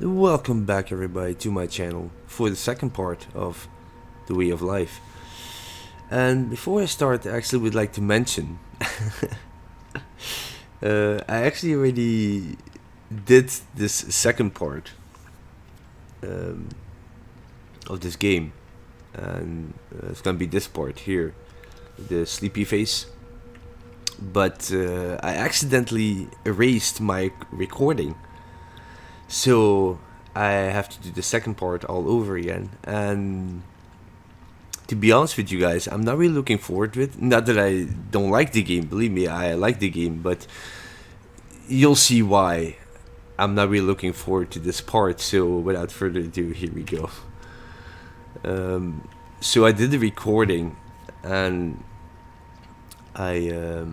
Welcome back everybody to my channel for the second part of The Way of Life. And before I start, I actually would like to mention I actually already did this second part um, of this game, and it's gonna be this part here, the sleepy face. But I accidentally erased my recording, so I have to do the second part all over again. And to be honest with you guys, I'm not really looking forward to it. Not that I don't like the game, believe me, I like the game, but you'll see why I'm not really looking forward to this part. So without further ado, here we go. So I did the recording, and I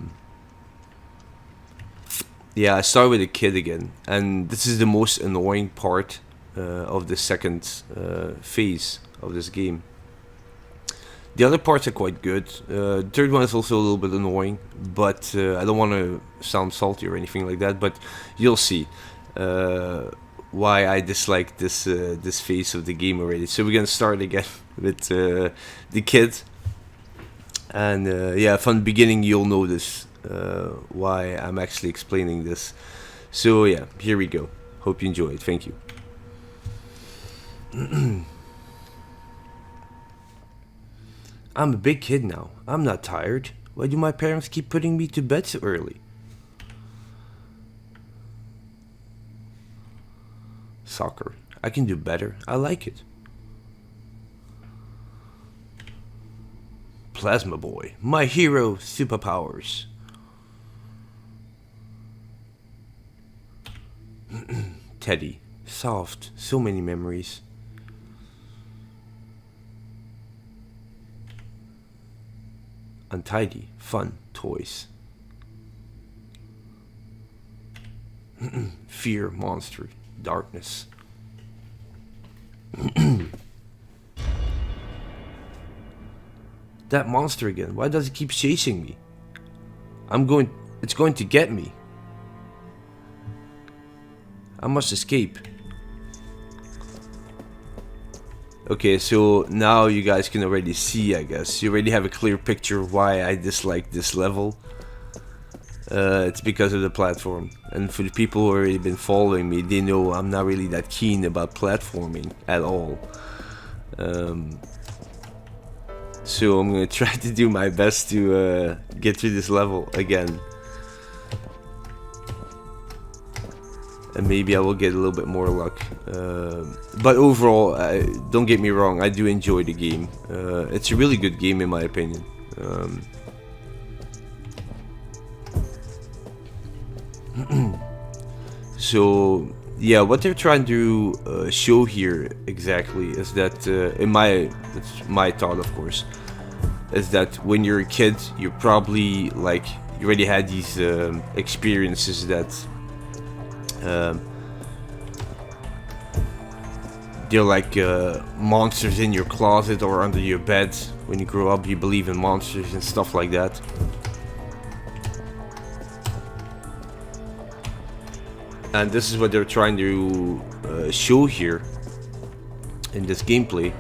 yeah, I started with a kid again, and this is the most annoying part of the second phase of this game. The other parts are quite good. The third one is also a little bit annoying, but I don't want to sound salty or anything like that. But you'll see why I dislike this phase of the game already. So we're gonna start again with the kid, and yeah, from the beginning you'll notice why I'm actually explaining this. So yeah, here we go. Hope you enjoy it. Thank you. I'm a big kid now. I'm not tired. Why do my parents keep putting me to bed so early? Soccer. I can do better. I like it. Plasma Boy. My hero superpowers. Teddy. Soft. So many memories. Untidy. Fun. Toys. Fear. Monster. Darkness. That monster again. Why does it keep chasing me? It's going to get me. I must escape. Okay, so now you guys can already see, I guess. You already have a clear picture of why I dislike this level. It's because of the platform. And for the people who already been following me, they know I'm not really that keen about platforming at all. So I'm gonna try to do my best to get through this level again. And maybe I will get a little bit more luck. But overall, don't get me wrong, I do enjoy the game. It's a really good game in my opinion. So yeah, what they're trying to show here exactly is that, that's my thought of course, is that when you're a kid, you're probably like, you already had these experiences that they're like monsters in your closet or under your bed. When you grow up, you believe in monsters and stuff like that. And this is what they're trying to show here in this gameplay,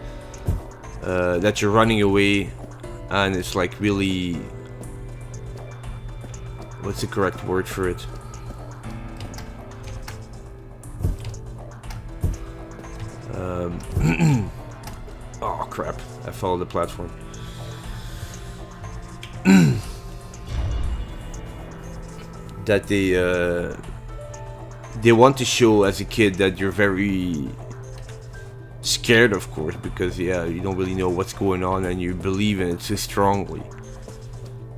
that you're running away, and it's like really, what's the correct word for it? Oh crap, I followed the platform. That they want to show as a kid that you're very scared, of course, because yeah, you don't really know what's going on and you believe in it so strongly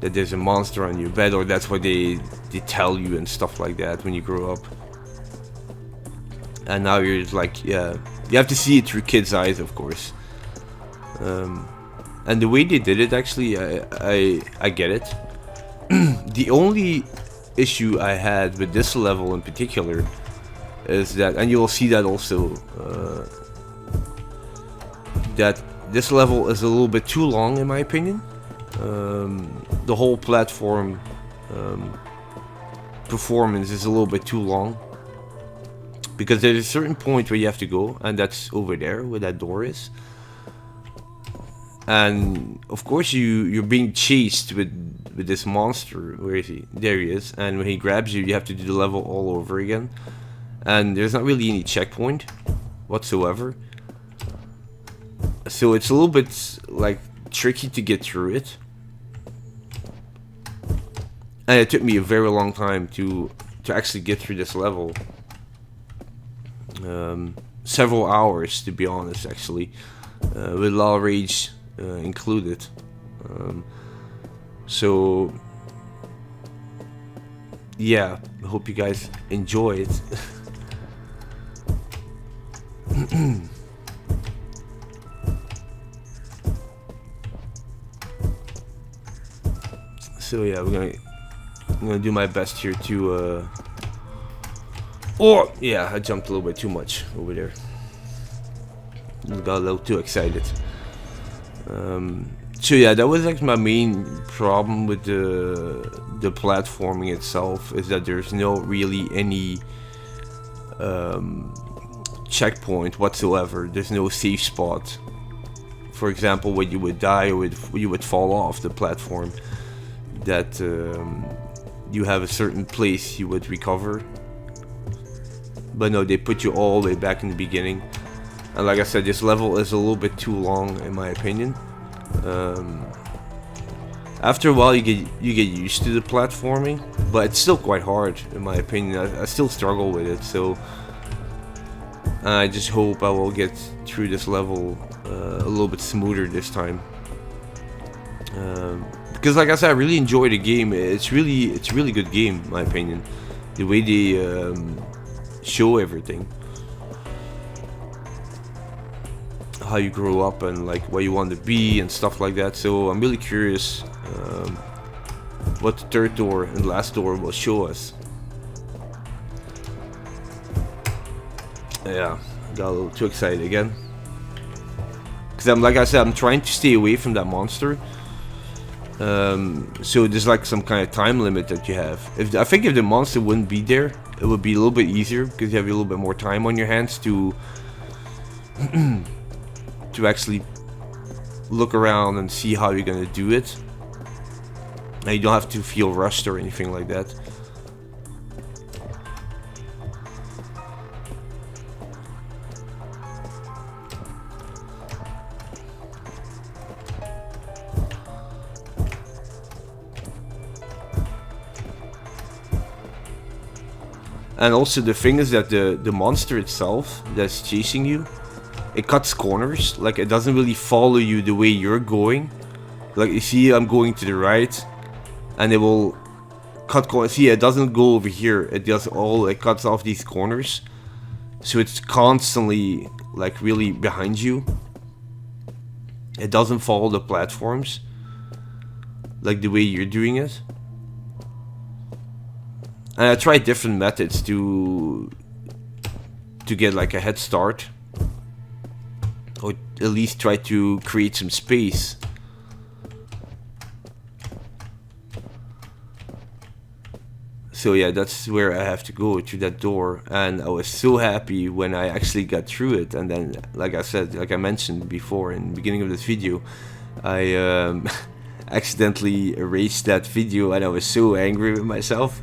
that there's a monster on your bed, or that's what they tell you and stuff like that when you grow up. And now you're just like, yeah, you have to see it through kids' eyes, of course. And the way they did it, actually, I get it. The only issue I had with this level in particular is that, and you'll see that also, that this level is a little bit too long in my opinion. The whole platform performance is a little bit too long. because there's a certain point where you have to go, and that's over there where that door is. And of course you're being chased with this monster. Where is he? There he is. And when he grabs you, you have to do the level all over again. And there's not really any checkpoint whatsoever. So it's a little bit like tricky to get through it. And it took me a very long time to actually get through this level. Several hours, to be honest, actually, with Law Rage included. So yeah, I hope you guys enjoy it. So yeah, I'm gonna do my best here to oh yeah, I jumped a little bit too much over there. Got a little too excited. So yeah, that was like my main problem with the platforming itself, is that there's no really any checkpoint whatsoever. There's no safe spot. For example, when you would die or you would fall off the platform, that you have a certain place you would recover. But no, they put you all the way back in the beginning. And like I said, this level is a little bit too long in my opinion. After a while you get used to the platforming, but it's still quite hard in my opinion. I still struggle with it, so I just hope I will get through this level a little bit smoother this time. Because like I said, I really enjoy the game. It's really good game in my opinion. The way they show everything, how you grow up and like what you want to be and stuff like that. So I'm really curious what the third door and last door will show us. Yeah, got a little too excited again. Because like I said, I'm trying to stay away from that monster. So there's like some kind of time limit that you have. I think if the monster wouldn't be there, it would be a little bit easier because you have a little bit more time on your hands to to actually look around and see how you're gonna do it. And you don't have to feel rushed or anything like that. And also the thing is that the monster itself that's chasing you, it cuts corners. Like it doesn't really follow you the way you're going. Like you see, I'm going to the right, and it will cut corners. See, it doesn't go over here. It cuts off these corners. So it's constantly like really behind you. It doesn't follow the platforms like the way you're doing it. And I tried different methods to get like a head start, or at least try to create some space. So yeah, that's where I have to go, through that door. And I was so happy when I actually got through it. And then, like I said, like I mentioned before in the beginning of this video, I accidentally erased that video, and I was so angry with myself.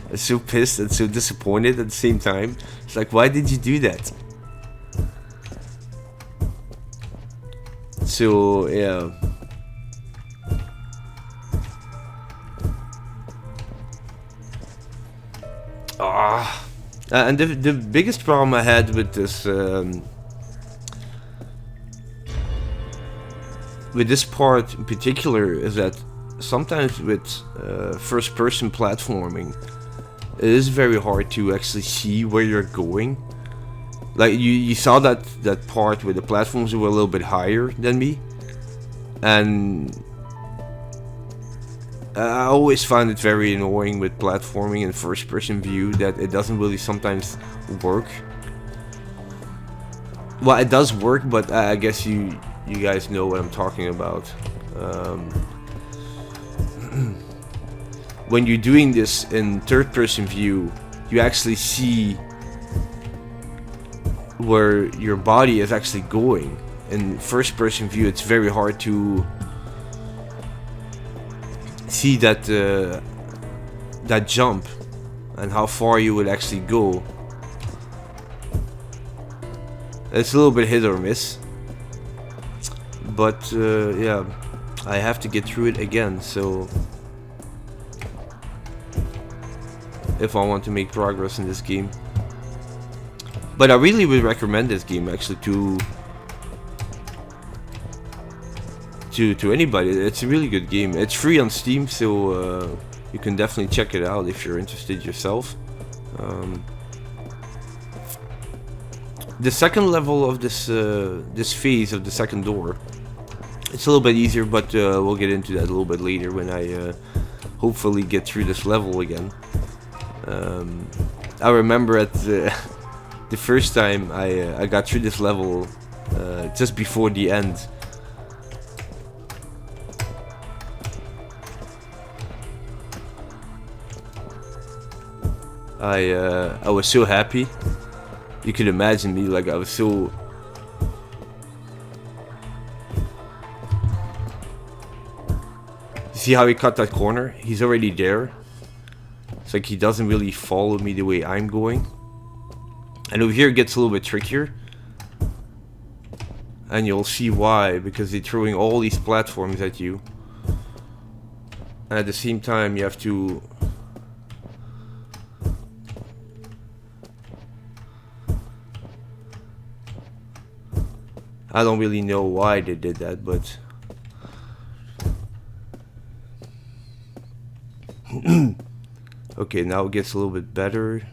I was so pissed and so disappointed at the same time. It's like, why did you do that? So yeah. And the biggest problem I had with this part in particular is that sometimes with first-person platforming, it is very hard to actually see where you're going. Like you saw that part where the platforms were a little bit higher than me, and I always find it very annoying with platforming in first-person view that it doesn't really sometimes work. Well, it does work, but I guess you guys know what I'm talking about. When you're doing this in third-person view, you actually see where your body is actually going. In first person view, it's very hard to see that that jump and how far you would actually go. It's a little bit hit or miss, but yeah, I have to get through it again, so if I want to make progress in this game. But I really would recommend this game actually to anybody. It's a really good game. It's free on Steam, so you can definitely check it out if you're interested yourself. The second level of this this phase of the second door, it's a little bit easier, but we'll get into that a little bit later when I hopefully get through this level again. I remember at the first time I got through this level just before the end. I was so happy. You could imagine me, like I was so... See how he cut that corner? He's already there. It's like he doesn't really follow me the way I'm going. And over here it gets a little bit trickier. And you'll see why, because they're throwing all these platforms at you. And at the same time you have to... I don't really know why they did that, but... Okay, now it gets a little bit better.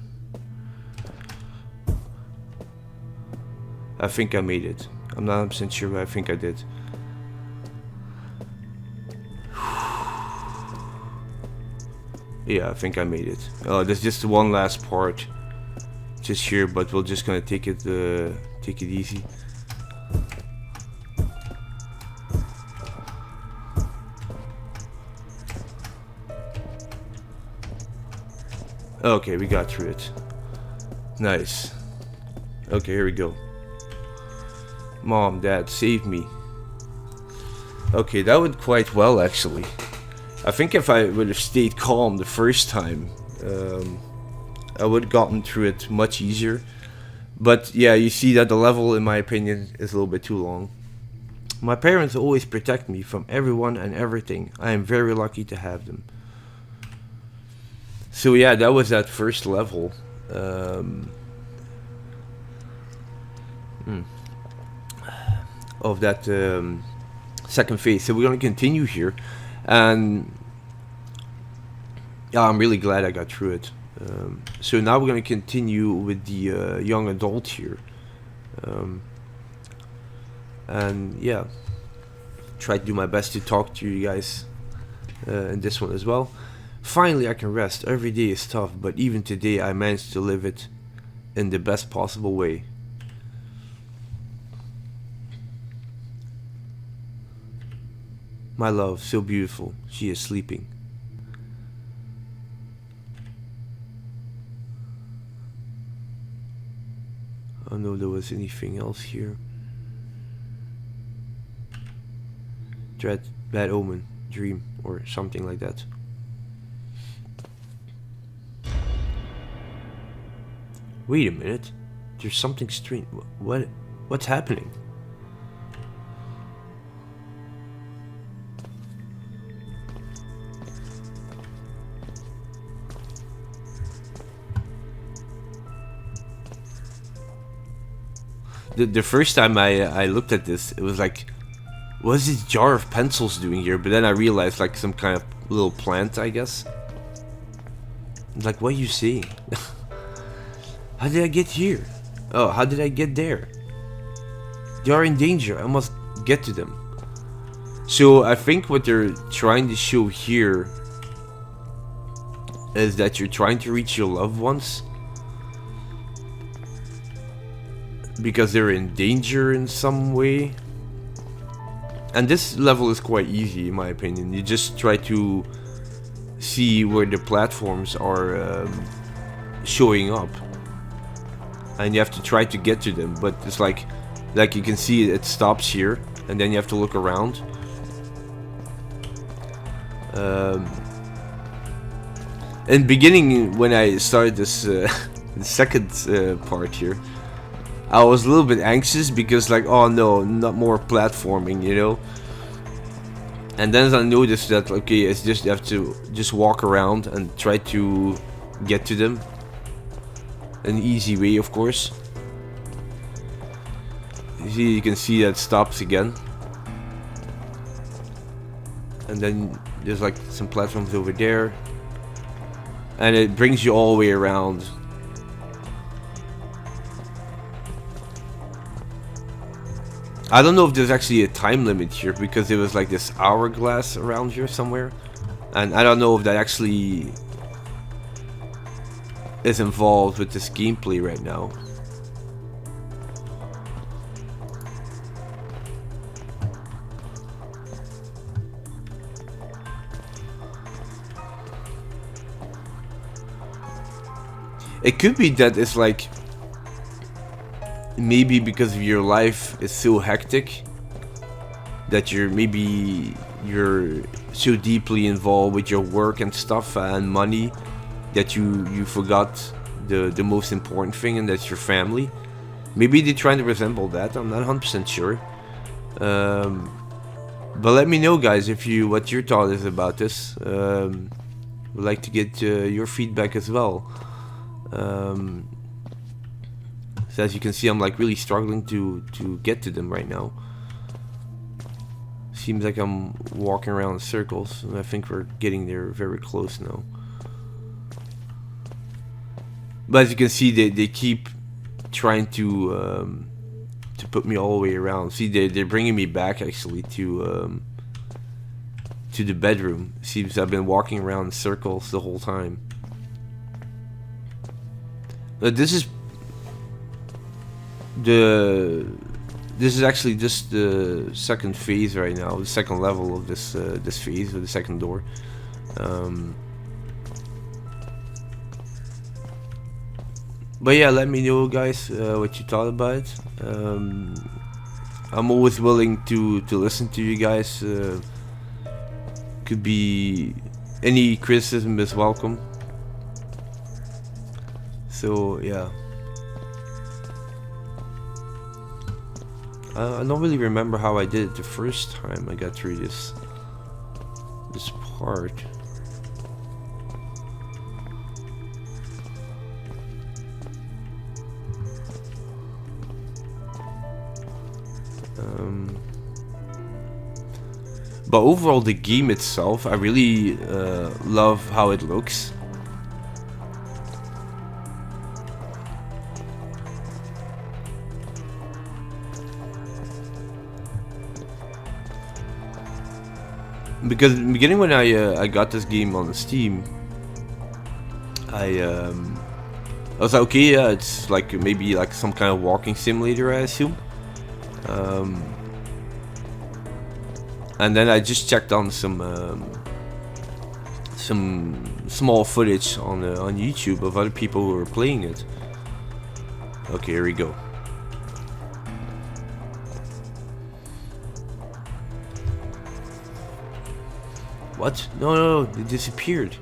I think I made it. I'm not 100% sure, but I think I did. Yeah, I think I made it. There's just one last part, just here, but we're just gonna take it easy. Okay, we got through it. Nice. Okay, here we go. Mom, Dad, save me. Okay, that went quite well, actually. I think if I would have stayed calm the first time, I would have gotten through it much easier. But yeah, you see that the level, in my opinion, is a little bit too long. My parents always protect me from everyone and everything. I am very lucky to have them. So yeah, that was that first level. Of that second phase. So we're gonna continue here, and yeah, I'm really glad I got through it. So now we're gonna continue with the young adult here, and yeah, try to do my best to talk to you guys in this one as well. Finally, I can rest. Every day is tough, but even today I managed to live it in the best possible way. My love, so beautiful. She is sleeping. I don't know if there was anything else here. Dread, bad omen, dream, or something like that. Wait a minute. There's something strange. What's happening? The first time I looked at this, it was like, what's this jar of pencils doing here? But then I realized, like, some kind of little plant, I guess. Like, what are you seeing? How did I get here? Oh, how did I get there? They are in danger. I must get to them. So I think what they're trying to show here is that you're trying to reach your loved ones because they're in danger in some way. And this level is quite easy, in my opinion. You just try to see where the platforms are showing up, and you have to try to get to them. But it's like you can see it stops here, and then you have to look around. In the beginning, when I started this the second part here, I was a little bit anxious because like, oh no, not more platforming, you know. And then I noticed that okay, it's just you have to just walk around and try to get to them. An easy way, of course. You can see that it stops again. And then there's like some platforms over there. And it brings you all the way around. I don't know if there's actually a time limit here because there was like this hourglass around here somewhere. And I don't know if that actually is involved with this gameplay right now. It could be that it's like maybe because of your life is so hectic that you're so deeply involved with your work and stuff and money that you forgot the most important thing, and that's your family. Maybe they're trying to resemble that. I'm not 100% sure. But let me know, guys, if what your thought is about this. Would like to get your feedback as well. So as you can see, I'm like really struggling to get to them right now. Seems like I'm walking around in circles, and I think we're getting there very close now. But as you can see, they keep trying to put me all the way around. See, they're bringing me back actually to the bedroom. Seems I've been walking around in circles the whole time. This is actually just the second phase right now, the second level of this phase, or the second door. But yeah, let me know, guys, what you thought about it. I'm always willing to listen to you guys. Could be any criticism is welcome. So yeah, I don't really remember how I did it the first time I got through this part. But overall, the game itself, I really love how it looks. Because in the beginning, when I got this game on Steam, I was like, okay, yeah, it's like maybe like some kind of walking simulator, I assume. And then I just checked on some small footage on YouTube of other people who were playing it. Okay, here we go. What? No, they disappeared.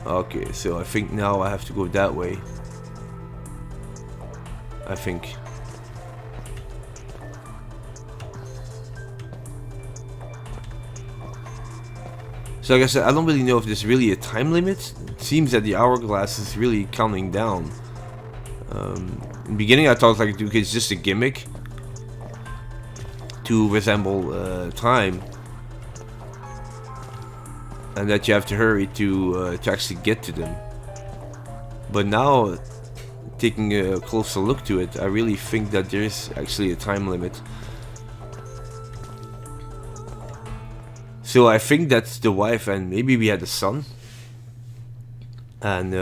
Okay, so I think now I have to go that way. I think. So like I said, I don't really know if there's really a time limit. It seems that the hourglass is really counting down. In the beginning I thought like it's just a gimmick to resemble time. And that you have to hurry to actually get to them. But now, taking a closer look to it, I really think that there is actually a time limit. So I think that's the wife, and maybe we had a son. And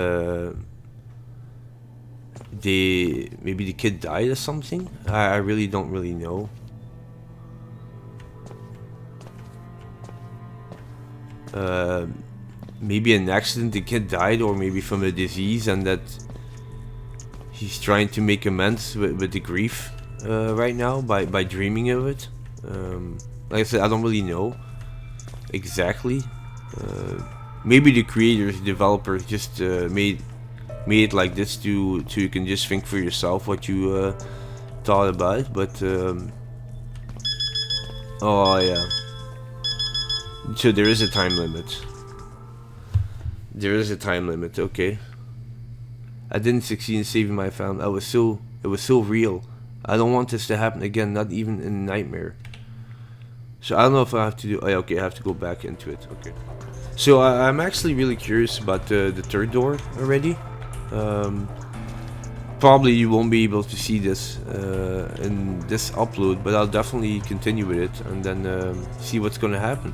maybe the kid died or something. I really don't really know. Maybe an accident, the kid died, or maybe from a disease, and that he's trying to make amends with the grief right now by dreaming of it. Like I said, I don't really know exactly. Maybe the creators, developers just made it like this to you can just think for yourself what you thought about it. But oh yeah, so there is a time limit. There is a time limit. Okay. I didn't succeed in saving my family. It was so real. I don't want this to happen again, not even in a nightmare. So I don't know if I have to do. Oh, yeah, okay, I have to go back into it. Okay. So I'm actually really curious about the third door already. Probably you won't be able to see this in this upload, but I'll definitely continue with it and then see what's gonna happen.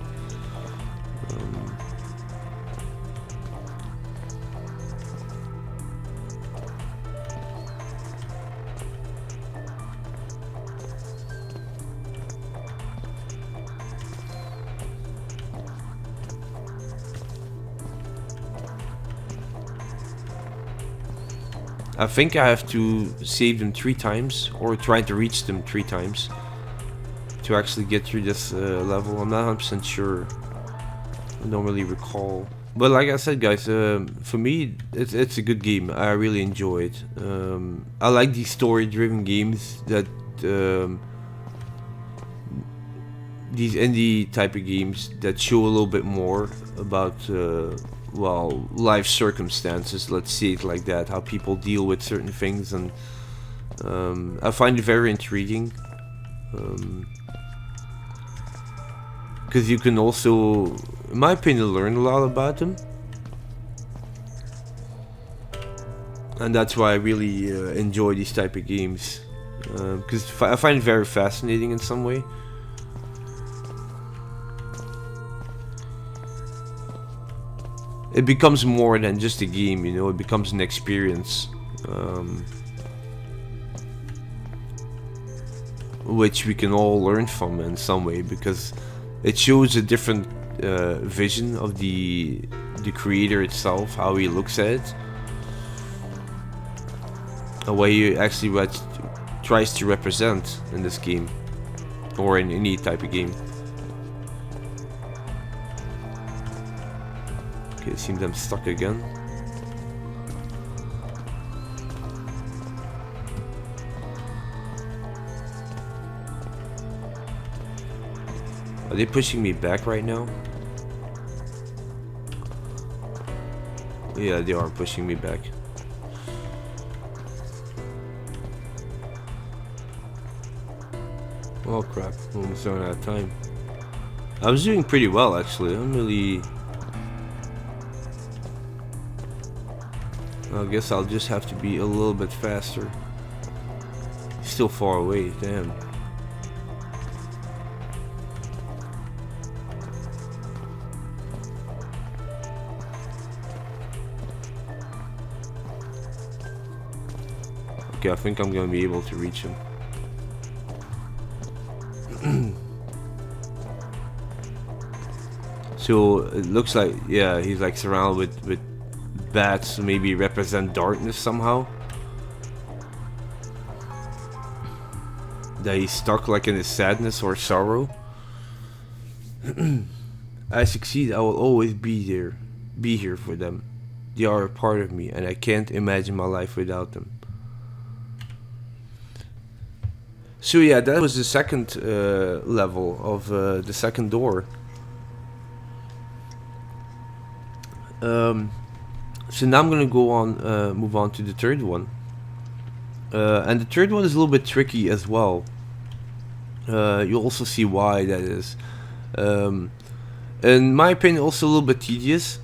I think I have to save them 3 times, or try to reach them 3 times, to actually get through this level. I'm not 100% sure. I don't really recall. But like I said, guys, for me, it's a good game. I really enjoy it. I like these story-driven games that... these indie type of games that show a little bit more about... well, life circumstances, let's see it like that, how people deal with certain things, and I find it very intriguing, because you can also, in my opinion, learn a lot about them, and that's why I really enjoy these type of games, because I find it very fascinating in some way. It becomes more than just a game, you know, it becomes an experience. Which we can all learn from in some way, because it shows a different vision of the creator itself, how he looks at it. A way he actually tries to represent in this game, or in any type of game. It seems I'm stuck again. Are they pushing me back right now? Yeah, they are pushing me back. Oh crap, I'm almost running out of time. I was doing pretty well actually. I'm really... I guess I'll just have to be a little bit faster. Still far away, damn. Okay, I think I'm gonna be able to reach him. So it looks like, yeah, he's like surrounded with bats, maybe represent darkness somehow. That he's stuck like in his sadness or sorrow. I succeed, I will always be here for them. They are a part of me, and I can't imagine my life without them. So yeah, that was the second level of the second door. So now I'm gonna go on, move on to the third one, and the third one is a little bit tricky as well. You'll also see why that is. In my opinion, also a little bit tedious,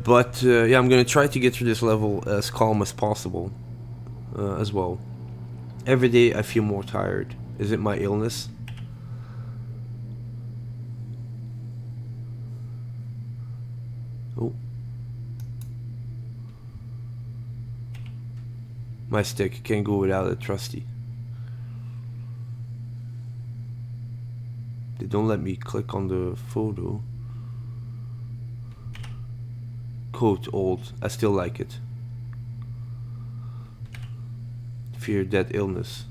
but yeah, I'm gonna try to get through this level as calm as possible, as well. Every day I feel more tired. Is it my illness? Oh. My stick can't go without a trusty. They don't let me click on the photo. Coat old. I still like it. fear that illness.